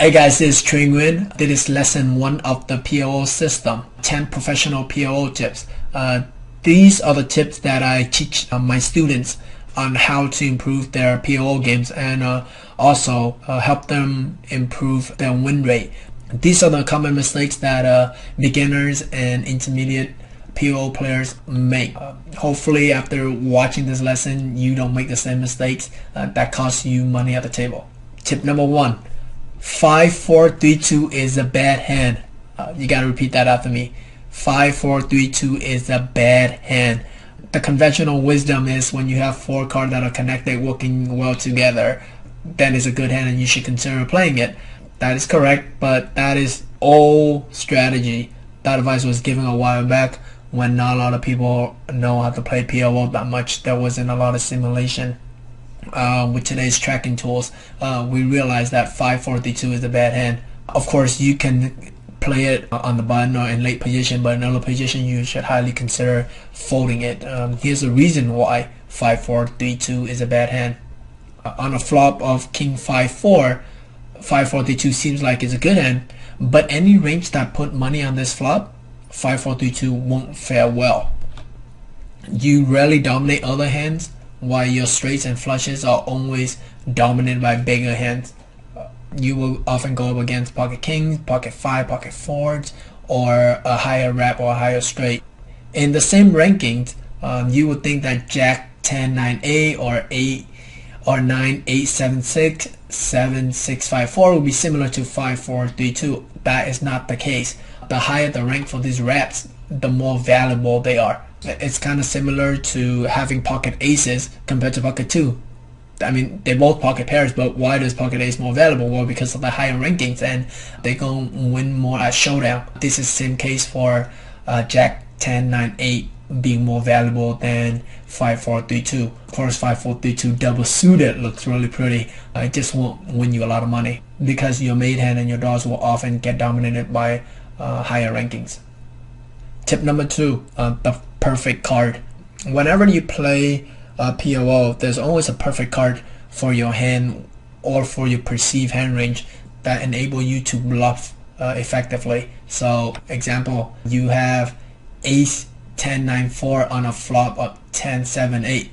Hey guys, this is Train Win. This is lesson 1 of the PLO system, 10 professional PLO tips. These are the tips that I teach my students on how to improve their PLO games and also help them improve their win rate. These are the common mistakes that beginners and intermediate PLO players make. Hopefully after watching this lesson you don't make the same mistakes that cost you money at the table. Tip number 1. 5-4-3-2 is a bad hand. You gotta repeat that after me. 5-4-3-2 is a bad hand. The conventional wisdom is when you have 4 cards that are connected working well together, then it's a good hand and you should consider playing it. That is correct, but that is old strategy. That advice was given a while back when not a lot of people know how to play PLO that much. There wasn't a lot of simulation. With today's tracking tools, we realize that 5-4-3-2 is a bad hand. Of course, you can play it on the button or in late position, but in early position you should highly consider folding it. Here's the reason why 5-4-3-2 is a bad hand. On a flop of King 5-4, 5-4-3-2 seems like it's a good hand, but any range that put money on this flop, 5-4-3-2 won't fare well. You rarely dominate other hands, while your straights and flushes are always dominated by bigger hands. You will often go up against pocket kings, pocket 5, pocket 4s, or a higher rep or a higher straight. In the same rankings, you would think that Jack 10 9 8 or 8 or 9 8 7 6 7 6 5 4 would be similar to 5-4-3-2. That is not the case. The higher the rank for these reps, the more valuable they are. It's kind of similar to having pocket aces compared to pocket 2. I mean, they're both pocket pairs, but why does pocket ace more valuable? Well, because of the higher rankings and they gonna win more at showdown. This is the same case for Jack 10 9 8 being more valuable than 5-4-3-2. Of course, 5-4-3-2 double suited looks really pretty. It just won't win you a lot of money because your mate hand and your draws will often get dominated by higher rankings. Tip number 2, the perfect card. Whenever you play PLO, there's always a perfect card for your hand or for your perceived hand range that enable you to bluff effectively. So example, you have ace 10 9 4 on a flop of 10 7 8.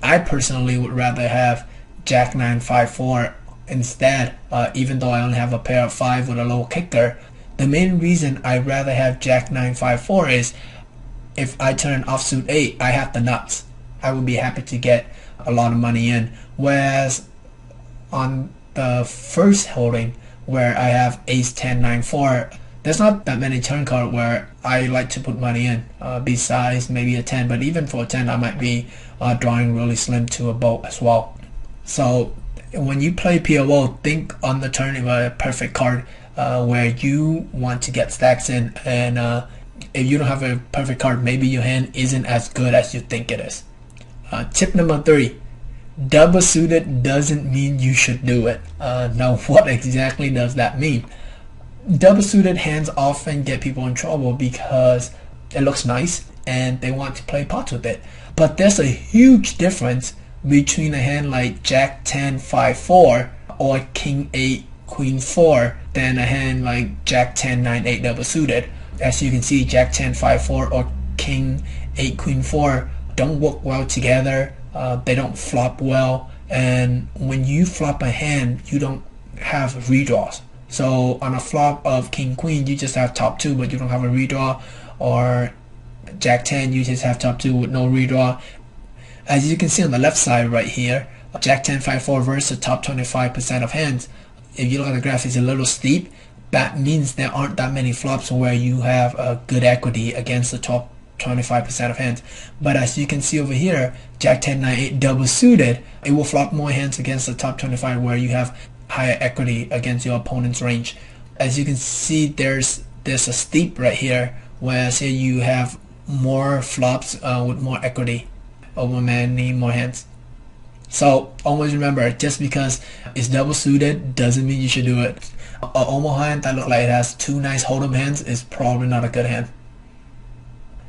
I personally would rather have Jack 9 5 4 instead, even though I only have a pair of 5 with a low kicker. The main reason I'd rather have Jack 9 5 4 is if I turn offsuit 8, I have the nuts. I would be happy to get a lot of money in. Whereas on the first holding where I have ace 10 9 4, there's not that many turn cards where I like to put money in. Besides maybe a 10, but even for a 10 I might be drawing really slim to a boat as well. So when you play PLO, think on the turn of a perfect card where you want to get stacks in, and if you don't have a perfect card, maybe your hand isn't as good as you think it is. Tip number 3, double suited doesn't mean you should do it. Now what exactly does that mean? Double suited hands often get people in trouble because it looks nice and they want to play pots with it. But there's a huge difference between a hand like Jack 10 5 4 or King 8 Queen 4 than a hand like Jack 10 9 8 double suited. As you can see, Jack 10 5 4 or King 8 Queen 4 don't work well together. They don't flop well, and when you flop a hand you don't have redraws. So on a flop of King Queen you just have top 2 but you don't have a redraw, or Jack 10 you just have top 2 with no redraw. As you can see on the left side right here, Jack 10 5 4 versus the top 25% of hands. If you look at the graph, it's a little steep. That means there aren't that many flops where you have a good equity against the top 25% of hands. But as you can see over here, Jack 10 9 8 double suited, it will flop more hands against the top 25 where you have higher equity against your opponent's range. As you can see, there's a steep right here, whereas here you have more flops with more equity over many more hands. So always remember, just because it's double suited doesn't mean you should do it. An Omaha hand that looks like it has 2 nice hold'em hands is probably not a good hand.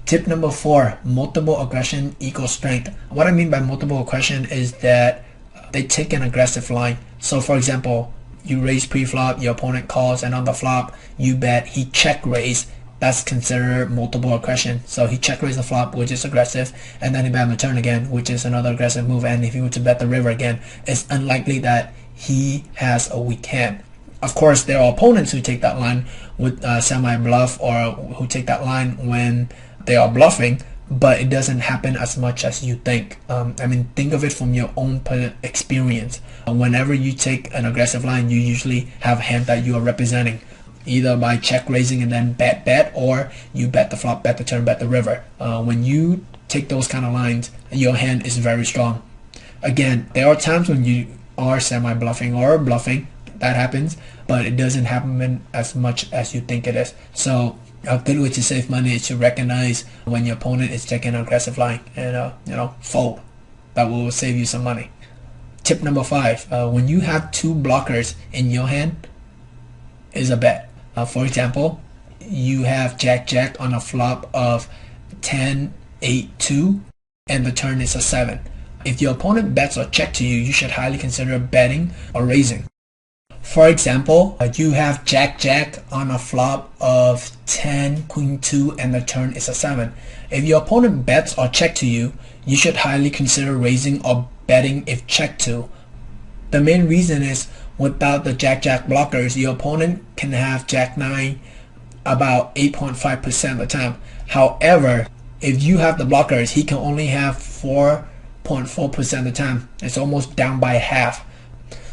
Tip number 4, multiple aggression equals strength. What I mean by multiple aggression is that they take an aggressive line. So for example, you raise pre-flop, your opponent calls, and on the flop you bet, he check raise. That's considered multiple aggression. So he check raised the flop, which is aggressive, and then he bet on the turn again, which is another aggressive move. And if he were to bet the river again, it's unlikely that he has a weak hand. Of course, there are opponents who take that line with semi-bluff, or who take that line when they are bluffing, but it doesn't happen as much as you think. I mean, think of it from your own experience. Whenever you take an aggressive line, you usually have a hand that you are representing, either by check raising and then bet, or you bet the flop, bet the turn, bet the river. When you take those kind of lines, your hand is very strong. Again, there are times when you are semi-bluffing or bluffing. That happens, but it doesn't happen as much as you think it is. So a good way to save money is to recognize when your opponent is taking an aggressive line and fold. That will save you some money. Tip number 5, when you have 2 blockers in your hand, is a bet. For example, you have Jack on a flop of 10, 8, 2, and the turn is a 7. If your opponent bets or check to you, you should highly consider betting or raising. For example, you have Jack on a flop of 10, Queen 2, and the turn is a 7. If your opponent bets or check to you, you should highly consider raising or betting if checked to. The main reason is, without the Jack blockers, your opponent can have Jack 9 about 8.5% of the time. However, if you have the blockers, he can only have 4.4% of the time. It's almost down by half.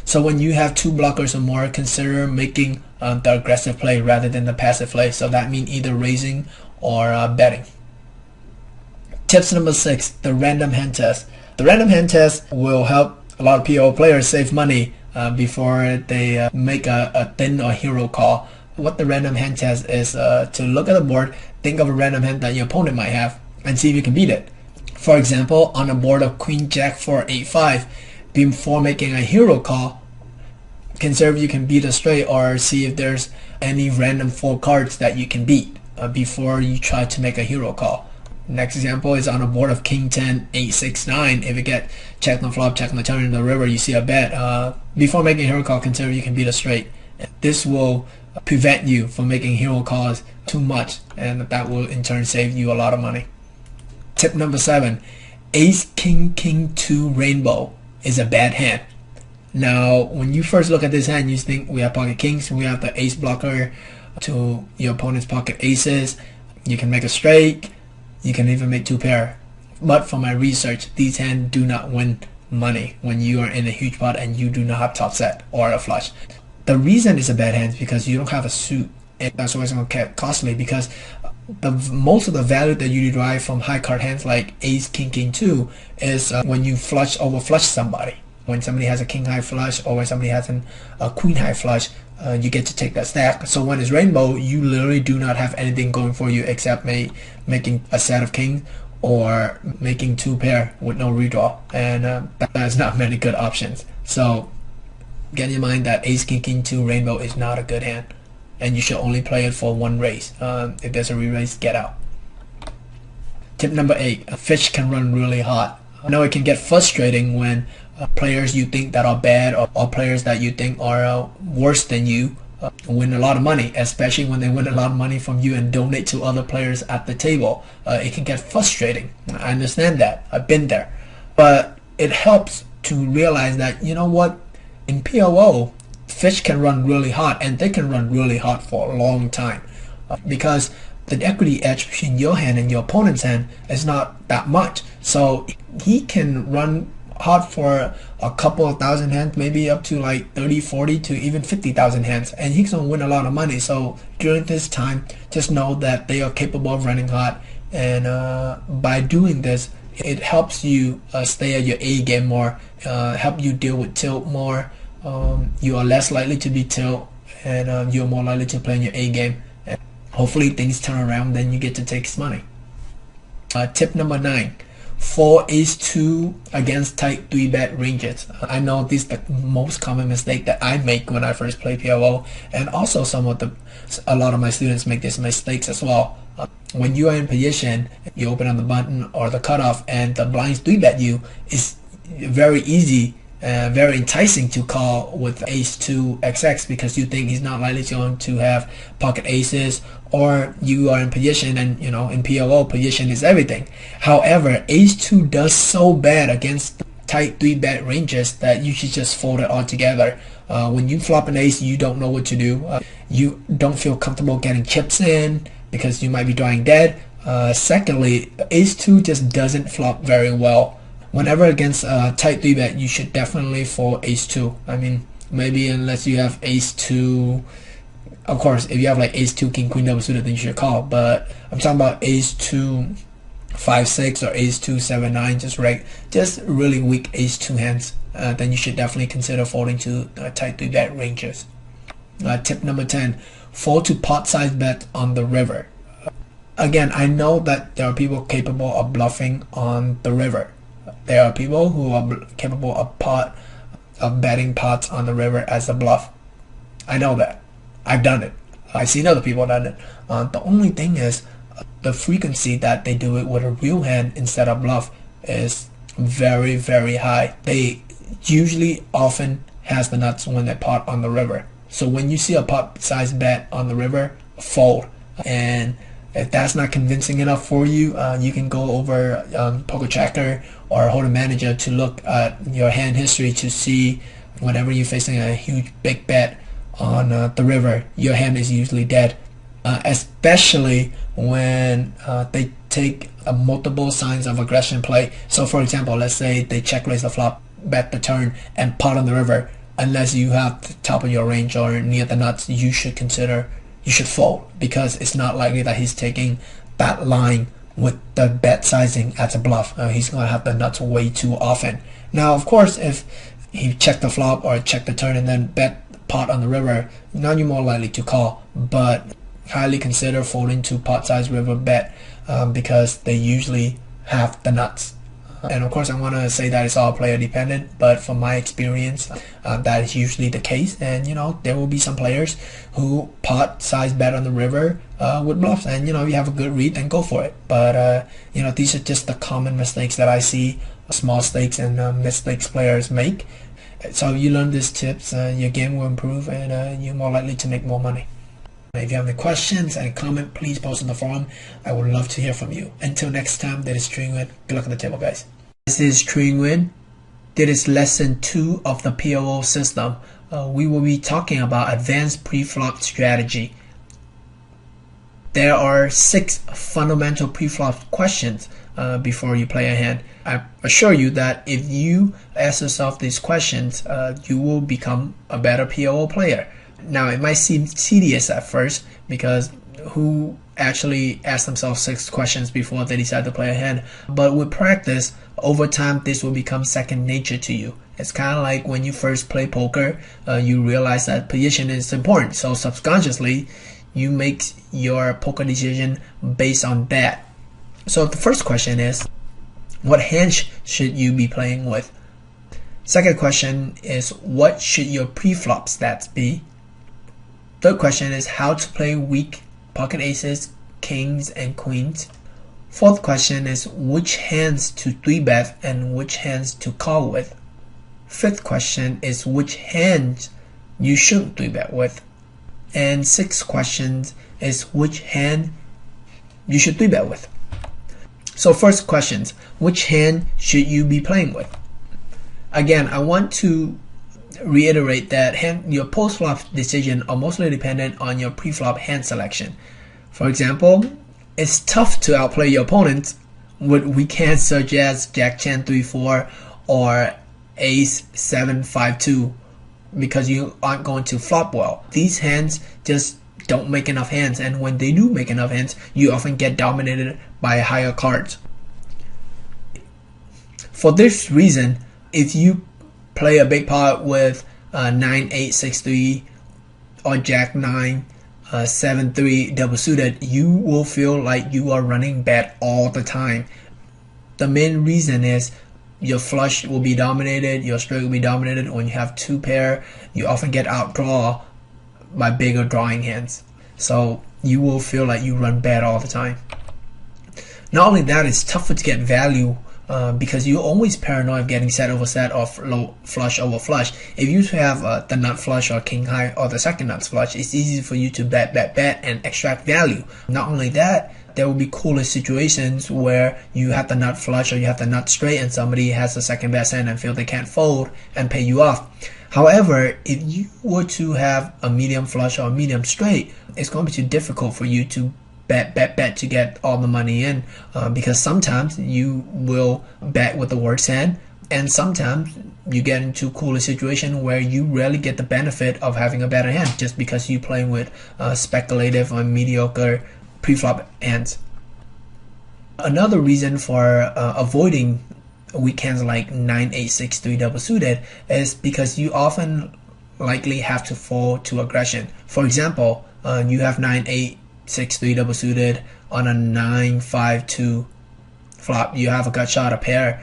So when you have 2 blockers or more, consider making the aggressive play rather than the passive play. So that means either raising or betting. Tips number 6, the random hand test. The random hand test will help a lot of PLO players save money before they make a thin or hero call. What the random hand test is to look at the board, think of a random hand that your opponent might have, and see if you can beat it. For example, on a board of Queen Jack 4 8 5, before making a hero call, consider if you can beat a straight, or see if there's any random 4 cards that you can beat before you try to make a hero call. Next example is on a board of King 10 8 6 9. If you get check on the flop, check on the turn, in the river, you see a bet. Before making a hero call, consider if you can beat a straight. This will prevent you from making hero calls too much, and that will in turn save you a lot of money. Tip number 7, Ace King 2 Rainbow is a bad hand. Now, when you first look at this hand, you think we have pocket kings, we have the ace blocker to your opponent's pocket aces. You can make a straight, you can even make 2 pair. But from my research, these hands do not win money when you are in a huge pot and you do not have top set or a flush. The reason it's a bad hand is because you don't have a suit, and that's always going to get costly, because most of the value that you derive from high card hands like Ace King 2 is when you over flush somebody. When somebody has a king high flush, or when somebody has a queen high flush, you get to take that stack. So when it's rainbow, you literally do not have anything going for you except making a set of kings or making 2 pair with no redraw, and that's not many good options. So get in mind that Ace King 2 rainbow is not a good hand, and you should only play it for 1 raise. If there's a re-raise, get out. Tip number 8, a fish can run really hot. I know it can get frustrating when players you think that are bad, or players that you think are worse than you win a lot of money, especially when they win a lot of money from you and donate to other players at the table. It can get frustrating. I understand that. I've been there. But it helps to realize that, you know what, in PLO, fish can run really hot, and they can run really hot for a long time, because the equity edge between your hand and your opponent's hand is not that much. So he can run hot for a couple of thousand hands, maybe up to like 30, 40 to even 50,000 hands, and he's gonna win a lot of money. So during this time, just know that they are capable of running hot, and by doing this, it helps you stay at your A game more, help you deal with tilt more. You are less likely to be tilt, and you're more likely to play in your A game. And hopefully things turn around, then you get to take his money. Tip number 9, 4 ace 2 against tight 3-bet ranges. I know this is the most common mistake that I make when I first play PLO, and also a lot of my students make these mistakes as well. When you are in position, you open on the button or the cutoff, and the blinds 3-bet you, it's very easy very enticing to call with ace-2 XX because you think he's not likely going to have pocket aces, or you are in position, and you know in PLO position is everything. However, ace-2 does so bad against tight 3-bet ranges that you should just fold it altogether. When you flop an ace, you don't know what to do. You don't feel comfortable getting chips in because you might be drawing dead. Secondly, ace-2 just doesn't flop very well. Whenever against tight 3-bet, you should definitely fold ace-2. I mean, maybe unless you have ace-2. Of course, if you have like ace-2 king queen double suited, then you should call. But I'm talking about ace-2 5-6 or ace-2 7-9, just really weak ace-2 hands. Then you should definitely consider folding to tight 3-bet ranges. Tip number 10: fold to pot size bet on the river. Again, I know that there are people capable of bluffing on the river. There are people who are capable of betting pots on the river as a bluff. I know that. I've done it. I've seen other people done it. The only thing is the frequency that they do it with a real hand instead of bluff is very, very high. They usually often has the nuts when they pot on the river. So when you see a pot size bet on the river, fold. And if that's not convincing enough for you, you can go over Poker Tracker or Hold'em Manager to look at your hand history to see whenever you're facing a huge big bet on the river, your hand is usually dead. Especially when they take multiple signs of aggression play. So for example, let's say they check raise the flop, bet the turn, and pot on the river. Unless you have the top of your range or near the nuts, you should fold, because it's not likely that he's taking that line with the bet sizing as a bluff. He's going to have the nuts way too often. Now, of course, if he checked the flop or checked the turn and then bet pot on the river, now you're more likely to call, but highly consider folding to pot size river bet because they usually have the nuts. And of course, I want to say that it's all player dependent, but from my experience, that is usually the case. And you know, there will be some players who pot size bet on the river with bluffs, and you know, if you have a good read, then go for it. But you know, these are just the common mistakes that I see small stakes and mid stakes players make. So if you learn these tips, your game will improve, and you're more likely to make more money. If you have any questions and comment, please post in the forum. I would love to hear from you. Until next time, that is TrueYngWin. Good luck on the table, guys. This is TrueYngWin. This is lesson 2 of the PLO system. We will be talking about advanced pre-flop strategy. There are 6 fundamental pre-flop questions before you play a hand. I assure you that if you ask yourself these questions, you will become a better PLO player. Now, it might seem tedious at first, because who actually ask themselves 6 questions before they decide to play a hand? But with practice, over time, this will become second nature to you. It's kind of like when you first play poker, you realize that position is important. So subconsciously, you make your poker decision based on that. So the first question is, what hand should you be playing with? Second question is, what should your pre-flop stats be? Third question is, how to play weak pocket aces, kings, and queens. Fourth question is, which hands to 3-bet and which hands to call with. Fifth question is, which hands you shouldn't 3-bet with. And sixth question is, which hand you should 3-bet with. So first questions, which hand should you be playing with? Again, I want to reiterate that your post-flop decision are mostly dependent on your pre-flop hand selection. For example, it's tough to outplay your opponent with weak hands such as Jack 10 3-4 or Ace 7 5-2 because you aren't going to flop well. These hands just don't make enough hands, and when they do make enough hands, you often get dominated by higher cards. For this reason, if you play a big pot with 9 8 6 3 or Jack 9 7 3 double suited, you will feel like you are running bad all the time. The main reason is your flush will be dominated, your straight will be dominated. When you have 2 pair, you often get outdrawn by bigger drawing hands, so you will feel like you run bad all the time. Not only that, it's tougher to get value because you're always paranoid of getting set over set or low flush over flush. If you have the nut flush or king high or the second nuts flush, it's easy for you to bet and extract value. Not only that, there will be cooler situations where you have the nut flush or you have the nut straight and somebody has the second best hand and feel they can't fold and pay you off. However, if you were to have a medium flush or a medium straight, it's going to be too difficult for you to bet to get all the money in, because sometimes you will bet with the worst hand, and sometimes you get into a cooler situation where you rarely get the benefit of having a better hand just because you're playing with speculative or mediocre pre-flop hands. Another reason for avoiding weak hands like 9-8-6-3 double suited is because you often likely have to fall to aggression. For example, you have 9-8-6-3 double suited on a 9-5-2 flop. You have a gut shot, a pair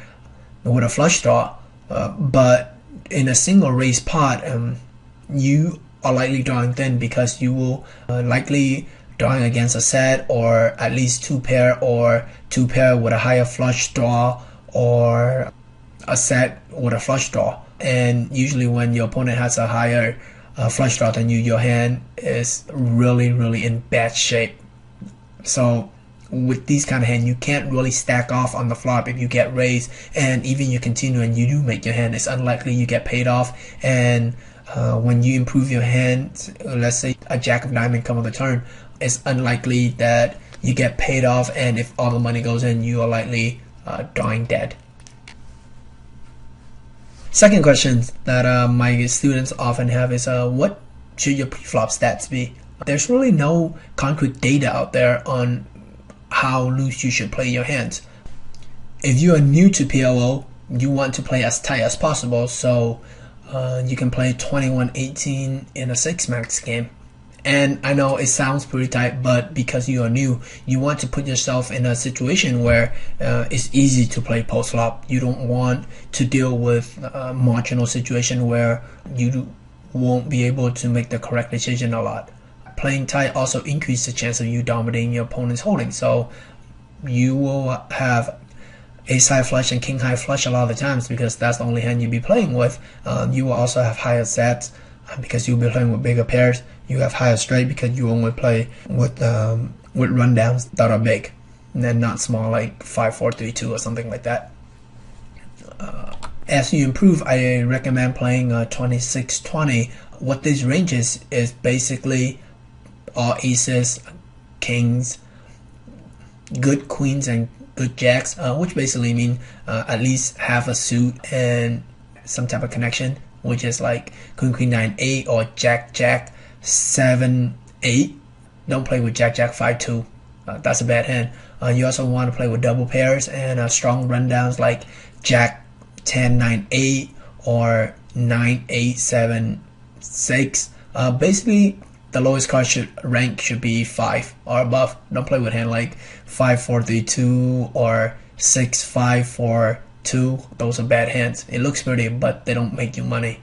with a flush draw, but in a single raise pot, you are likely drawing thin because you will likely drawing against a set or at least two pair or two pair with a higher flush draw or a set with a flush draw. And usually when your opponent has a higher flush draw than you, your hand is really in bad shape. So with these kind of hand, you can't really stack off on the flop if you get raised, and even you continue and you do make your hand, it's unlikely you get paid off. And when you improve your hand, let's say a jack of diamond come on the turn, it's unlikely that you get paid off, and if all the money goes in, you are likely drawing dead. Second question that my students often have is what should your pre-flop stats be? There's really no concrete data out there on how loose you should play your hands. If you are new to PLO, you want to play as tight as possible, so you can play 21-18 in a 6-max game. And I know it sounds pretty tight, but because you are new, you want to put yourself in a situation where it's easy to play post-flop. You don't want to deal with a marginal situation where you won't be able to make the correct decision a lot. Playing tight also increases the chance of you dominating your opponent's holding. So you will have ace high flush and king high flush a lot of the times because that's the only hand you'll be playing with. You will also have higher sets because you'll be playing with bigger pairs. You have higher straight because you only play with rundowns that are big and then not small like 5-4-3-2 or something like that. As you improve, I recommend playing 26-20. What this range is basically all aces, kings, good queens, and good jacks, which basically mean at least half a suit and some type of connection, which is like queen 9-8 or jack 7-8. Don't play with jack 5-2. That's a bad hand. You also want to play with double pairs and strong rundowns like jack 10-9-8 or 9-8-7-6. Basically, the lowest card rank should be 5 or above. Don't play with hand like 5-4-3-2 or 6-5-4-2. Those are bad hands. It looks pretty, but they don't make you money.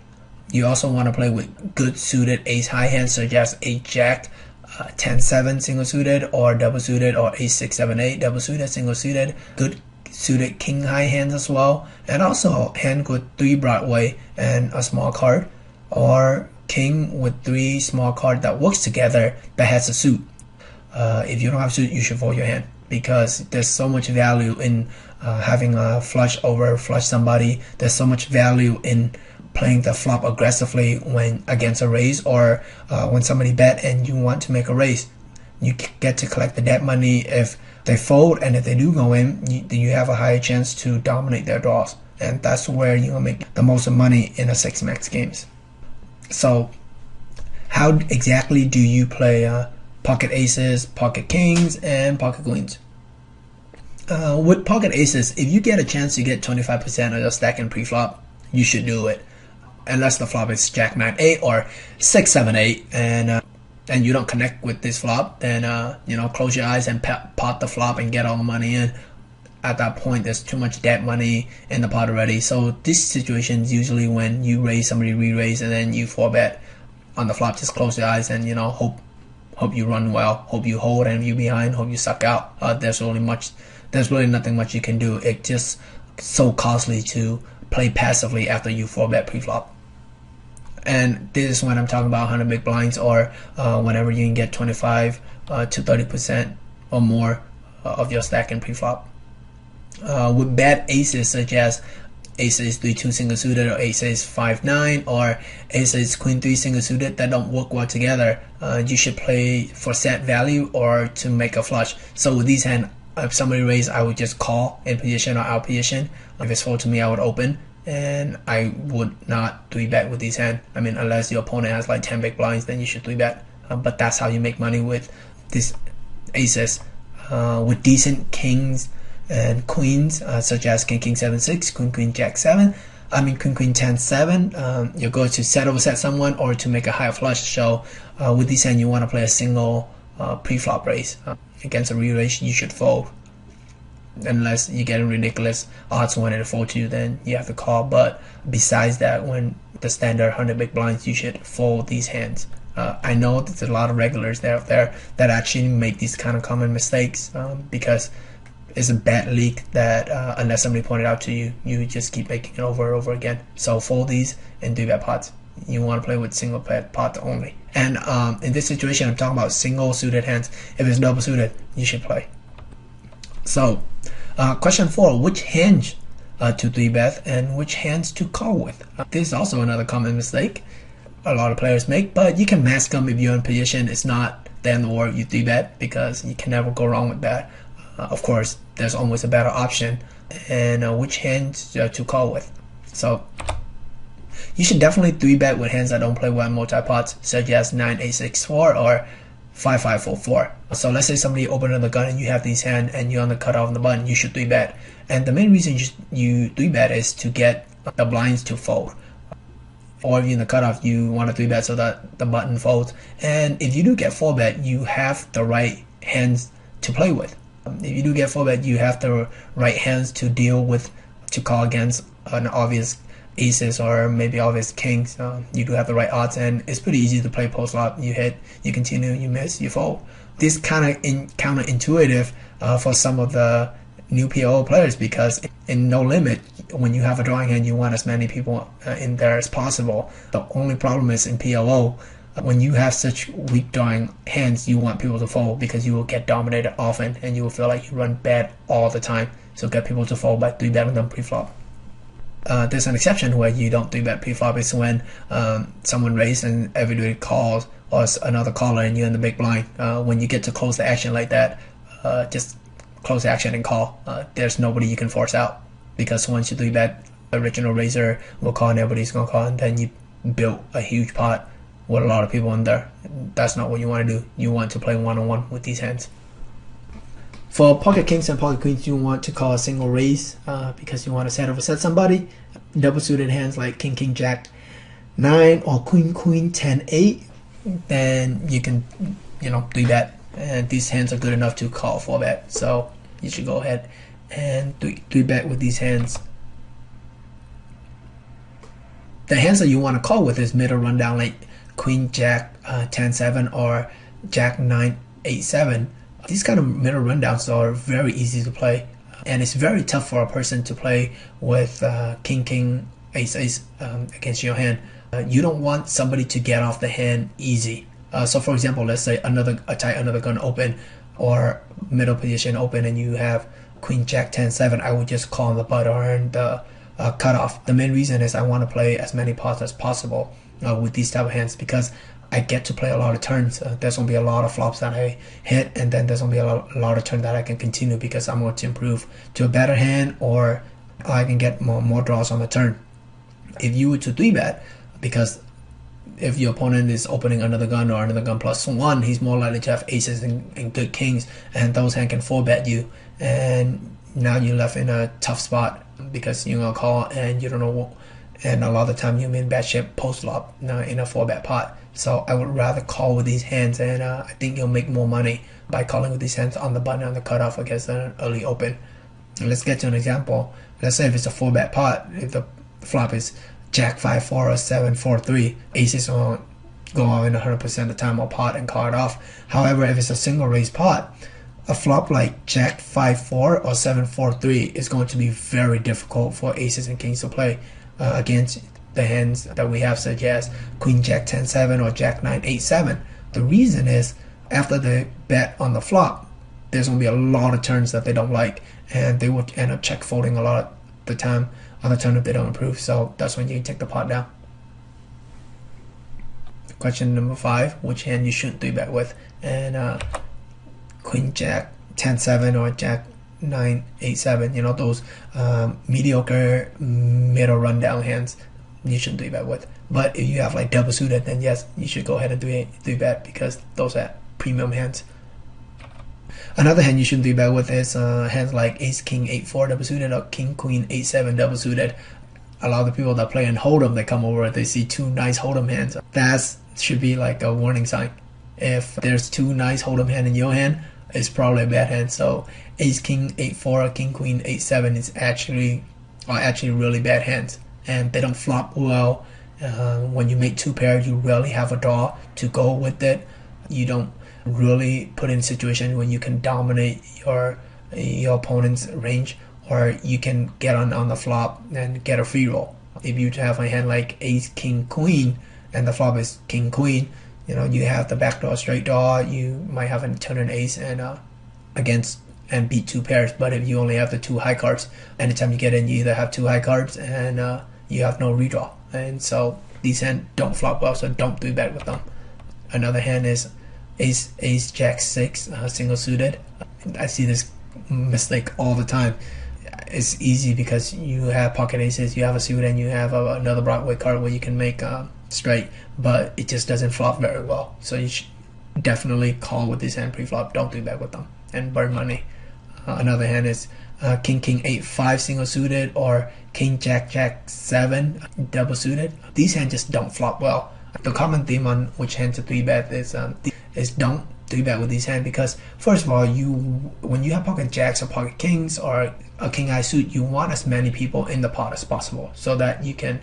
You also want to play with good suited ace high hands such as 8 jack, 10-7 single suited or double suited, or ace 6-7-8 double suited, single suited. Good suited king high hands as well, and also hand with 3 Broadway and a small card, or king with 3 small card that works together that has a suit. If you don't have a suit, you should fold your hand because there's so much value in having a flush over flush somebody. There's so much value in playing the flop aggressively when against a raise, or when somebody bet and you want to make a raise. You get to collect the debt money if they fold, and if they do go in, you have a higher chance to dominate their draws, and that's where you'll make the most money in a 6-max games. So how exactly do you play pocket aces, pocket kings, and pocket queens? With pocket aces, if you get a chance to get 25% of your stack in pre-flop, you should do it. Unless the flop is jack 9-8 or 6-7-8 and you don't connect with this flop, then close your eyes and pot the flop and get all the money in. At that point, there's too much debt money in the pot already. So this situation is usually when you raise, somebody re-raise, and then you 4-bet on the flop. Just close your eyes and hope you run well, hope you hold, and if you behind, hope you suck out. There's really nothing much you can do. It just so costly to play passively after you 4-bet pre-flop. And this is when I'm talking about 100 big blinds, or whenever you can get 25 to 30% or more of your stack in pre-flop. With bad aces such as ace-ace 3-2 single suited, or ace-ace 5-9, or ace-ace queen-3 single suited that don't work well together, you should play for set value or to make a flush. So with these hands, if somebody raised, I would just call in position or out position. If it's fold to me, I would open, and I would not 3-bet with these hands. I mean, unless your opponent has like 10 big blinds, then you should 3-bet. But that's how you make money with these aces. With decent kings and queens, such as king 7-6, queen jack 7, I mean queen 10-7, you're going to set over set someone or to make a higher flush. So with this hand, you want to play a single pre-flop raise. Against a re-raise, you should fold. Unless you get ridiculous odds wanting to fold to you, then you have to call. But besides that, when the standard 100 big blinds, you should fold these hands. I know there's a lot of regulars out there that actually make these kind of common mistakes because it's a bad leak that unless somebody pointed out to you, you just keep making it over and over again. So fold these and 3-bet pots. You want to play with single bet pots only. And in this situation, I'm talking about single suited hands. If it's double suited, you should play. So question 4, which hands to 3-bet and which hands to call with? This is also another common mistake a lot of players make, but you can mask them if you're in position. It's not the end of the world, you 3-bet, because you can never go wrong with that. Of course, there's always a better option, and which hands to call with. So you should definitely 3-bet with hands that don't play well in multi-pots, such as 9-8-6-4 or 5-5-4-4. So let's say somebody opened on the gun and you have these hands and you're on the cutoff on the button, you should 3-bet. And the main reason you 3-bet is to get the blinds to fold. Or if you're in the cutoff, you want to 3-bet so that the button folds. And if you do get 4-bet, you have the right hands to play with. If you do get 4-bet, you have the right hands to deal with, to call against an obvious aces or maybe obvious kings. You do have the right odds, and it's pretty easy to play post flop. You hit, you continue, you miss, you fold. This kind of counterintuitive for some of the new PLO players, because in No Limit, when you have a drawing hand, you want as many people in there as possible. The only problem is in PLO, when you have such weak drawing hands, you want people to fold because you will get dominated often and you will feel like you run bad all the time. So get people to fold by 3-betting them pre-flop. There's an exception where you don't 3-bet pre-flop. It's when someone raises and everybody calls, or another caller and you're in the big blind. When you get to close the action like that, just close the action and call. There's nobody you can force out, because once you 3-bet, the original raiser will call and everybody's going to call, and then you build a huge pot with a lot of people in there. That's not what you want to do. You want to play one-on-one with these hands. For pocket kings and pocket queens, you want to call a single raise because you want to set over set somebody. Double suited hands like king jack 9 or queen 10-8, then you can 3-bet, and these hands are good enough to call 4-bet. So you should go ahead and 3-bet with these hands. The hands that you want to call with is middle rundown, like queen jack 10-7 or jack 9-8-7. These kind of middle rundowns are very easy to play, and it's very tough for a person to play with king ace against your hand. You don't want somebody to get off the hand easy. So for example, let's say a tight another gun open or middle position open, and you have queen jack 10-7. I would just call on the button and cutoff. The main reason is I want to play as many pots as possible with these type of hands, because I get to play a lot of turns. There's going to be a lot of flops that I hit, and then there's going to be a lot of turns that I can continue because I'm going to improve to a better hand, or I can get more draws on the turn. If you were to 3-bet, because if your opponent is opening another gun or another gun +1, he's more likely to have aces and good kings, and those hands can 4-bet you, and now you're left in a tough spot because you're going to call and you don't know what, and a lot of the time you're in bad shape post flop in a 4-bet pot. So I would rather call with these hands, and I think you'll make more money by calling with these hands on the button on the cutoff against an early open. And let's get to an example. Let's say if it's a 4-bet pot, if the flop is jack 5-4 or 7-4-3, aces will go out in 100% of the time or pot and call it off. However, if it's a single raise pot, A flop like Jack 5-4 or 7-4-3 is going to be very difficult for aces and kings to play against the hands that we have, such as Queen Jack 10-7 or Jack 9-8-7. The reason is, after they bet on the flop, there's going to be a lot of turns that they don't like, and they would end up check folding a lot of the time on the turn if they don't improve. So that's when you take the pot down. Question number 5: which hand you shouldn't 3-bet with? And Queen Jack 10-7 or Jack 9-8-7, you know, those mediocre middle rundown hands you shouldn't 3-bet with. But if you have like double suited, then yes, you should go ahead and 3-bet, because those are premium hands. Another hand you shouldn't 3-bet with is hands like Ace King 8-4 double suited or King Queen 8-7 double suited. A lot of the people that play in Hold'em, they come over, they see two nice Hold'em hands. That should be like a warning sign. If there's two nice Hold'em hand in your hand, it's probably a bad hand. So Ace King 8-4 or King Queen 8-7 is actually really bad hands, and they don't flop well. When you make two pairs, you rarely have a draw to go with it. You don't really put in a situation when you can dominate your opponent's range, or you can get on the flop and get a free roll. If you have a hand like Ace King Queen and the flop is King Queen, you know, you have the backdoor straight draw, you might have a turn an ace and beat two pairs. But if you only have the two high cards, anytime you get in, you either have two high cards and you have no redraw. And so these hands don't flop well, so don't 3-bet with them. Another hand is Ace Jack 6 single suited. I see this mistake all the time. It's easy because you have pocket aces, you have a suit, and you have another Broadway card where you can make straight, but it just doesn't flop very well. So you should definitely call with this hand pre-flop. Don't 3-bet with them and burn money. Another hand is King 8-5 single suited or King Jack 7 double suited. These hands just don't flop well. The common theme on which hand to 3-bet is don't 3-bet with these hands, because first of all, when you have pocket jacks or pocket kings or a king eye suit, you want as many people in the pot as possible so that you can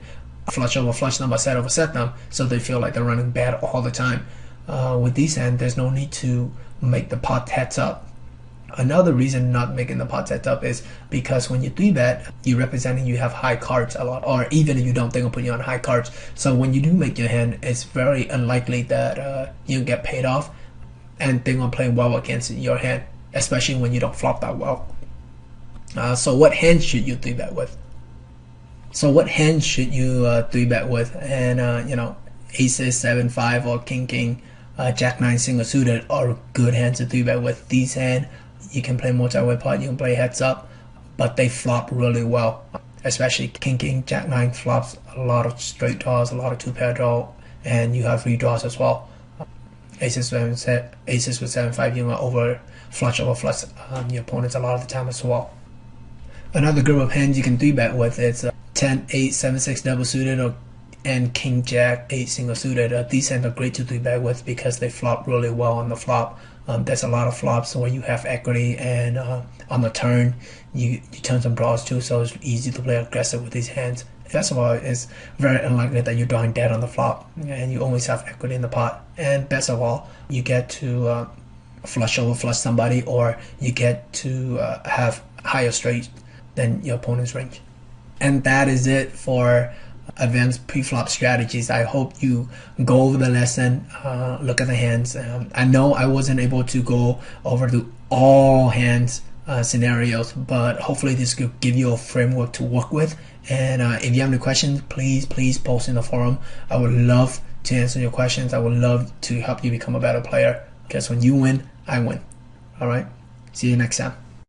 flush over flush them or set over set them, so they feel like they're running bad all the time. With these hands, there's no need to make the pot heads up. Another reason not making the pot heads up is because when you 3-bet, you're representing you have high cards a lot, or even if you don't, they're gonna put you on high cards. So when you do make your hand, it's very unlikely that you get paid off, and they're gonna play well against your hand, especially when you don't flop that well. So what hand should you 3-bet with? So what hand should you 3-bet with? And you know, aces 7-5 or King Jack 9 single suited are good hands to 3-bet with. These hands you can play multi-way pot, you can play heads up, but they flop really well. Especially King Jack 9 flops a lot of straight draws, a lot of two-pair draw, and you have redraws as well. Aces with 7-5, you know, over flush your opponents a lot of the time as well. Another group of hands you can 3-bet with is 10-8 7-6 double suited and King Jack 8 single suited. These hands are great to 3-bet with because they flop really well on the flop. There's a lot of flops where you have equity, and on the turn you turn some draws too, so it's easy to play aggressive with these hands. First of all, it's very unlikely that you're drawing dead on the flop and you always have equity in the pot. And best of all, you get to flush over flush somebody, or you get to have higher straight than your opponent's range. And that is it for advanced pre-flop strategies. I hope you go over the lesson, look at the hands. I know I wasn't able to go over to all hands scenarios, but hopefully this could give you a framework to work with. And if you have any questions, please post in the forum. I would love to answer your questions. I would love to help you become a better player, because when you win, I win. All right, see you next time.